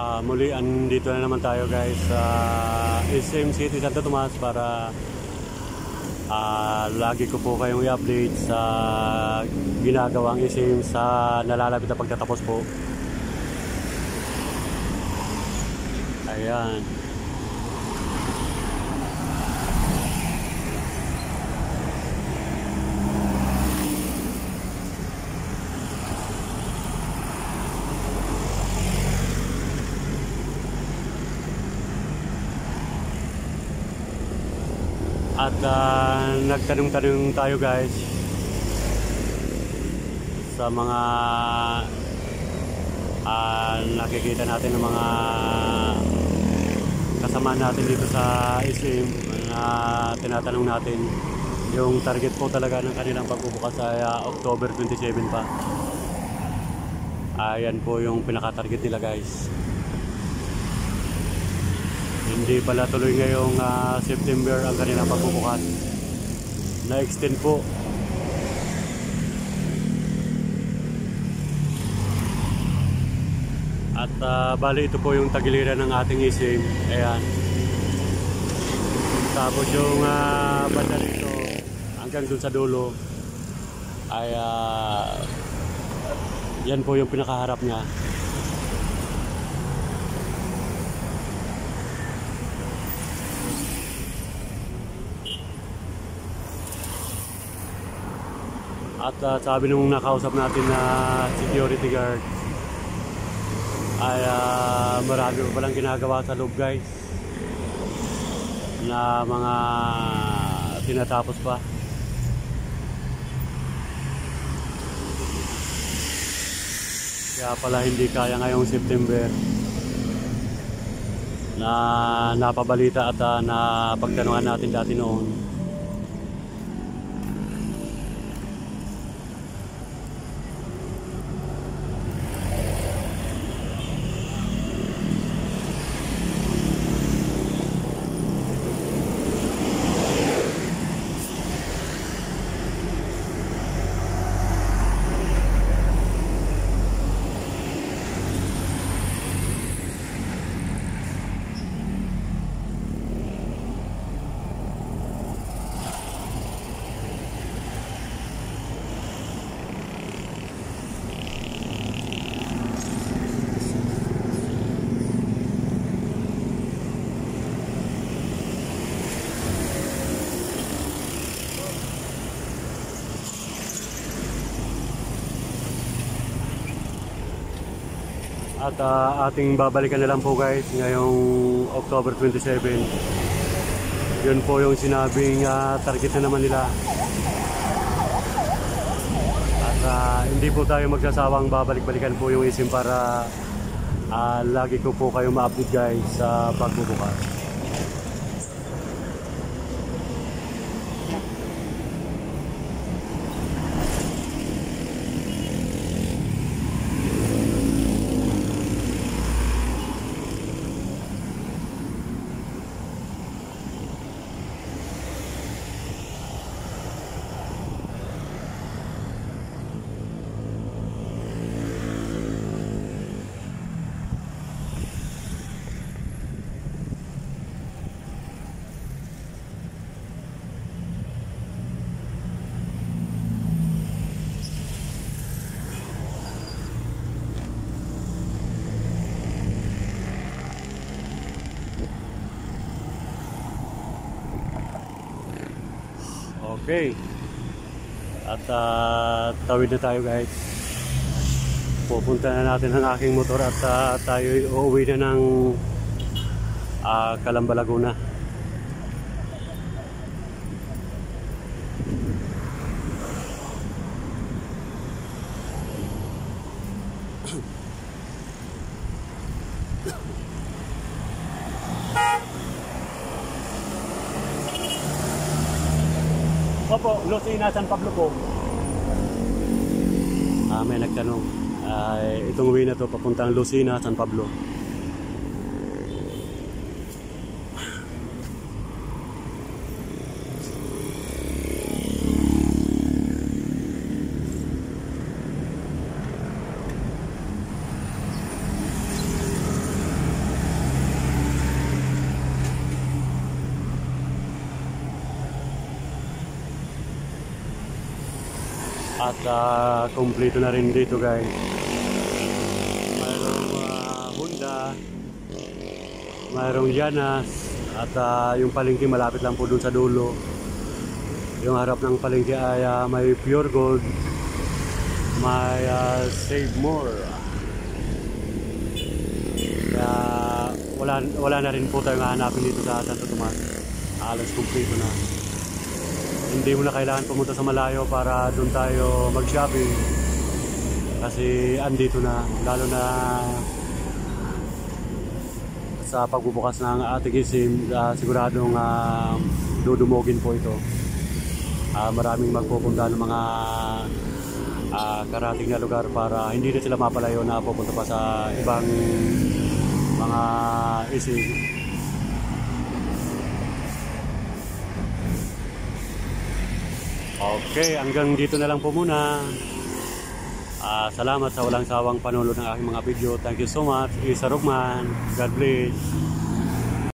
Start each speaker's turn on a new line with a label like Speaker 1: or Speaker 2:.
Speaker 1: Muli, andito na naman tayo guys sa SM City Santo Tomas para lagi ko po kayong i-update sa ginagawang SM sa nalalapit na pagtatapos po. Ayan. At nagtanong-tanong tayo guys sa mga nakikita natin ng mga kasama natin dito sa SM na tinatanong natin yung target po talaga ng kanilang pagbubukas ay October 27 pa. Ayan po yung pinaka-target nila guys. Hindi pala tuloy ngayong September ang kanilang pagbubukas. Na-extend po. At bali ito po yung tagiliran ng ating SM. Ayan. Tapos yung banda dito hanggang dun sa dulo ay yan po yung pinakaharap niya. At sabi nung nakausap natin na security guard ay marami pa palang ginagawa sa loob guys na mga tinatapos pa. Kaya pala hindi kaya ngayong September na napabalita at napagtanungan natin dati noon. At ating babalikan na lang po guys ngayong October 27. Yun po yung sinabing target na naman nila. At hindi po tayo magsasawang babalik-balikan po yung SM para lagi ko po kayo ma-update guys sa pagbubukas. Okay. At tawid na tayo guys. Pupunta na natin ang aking motor at tayo uuwi na ng Calamba, Laguna. Opo, Lucena, San Pablo po. May nagtanong. Itong uwi na to papuntang Lucena, San Pablo. At kumpleto na rin dito guys. Mayroong Honda, mayroong Yanas, at yung palengke malapit lang po dun sa dulo. Yung harap ng palengke ay may Pure Gold, may Save More. Kaya wala na rin po tayong hahanapin dito sa Santo Tomas. Halos kumpleto na. Hindi mo na kailangan pumunta sa malayo para doon tayo mag-shopping. Kasi andito na, lalo na sa pagbubukas ng ating SIM, siguradong dudumogin po ito. Maraming magpupunta ng mga karating na lugar para hindi na sila mapalayo na pupunta pa sa ibang mga SIM. Okay, hanggang dito na lang po muna. Salamat sa walang sawang panonood ng aking mga video. Thank you so much. Isa Rugman. God bless.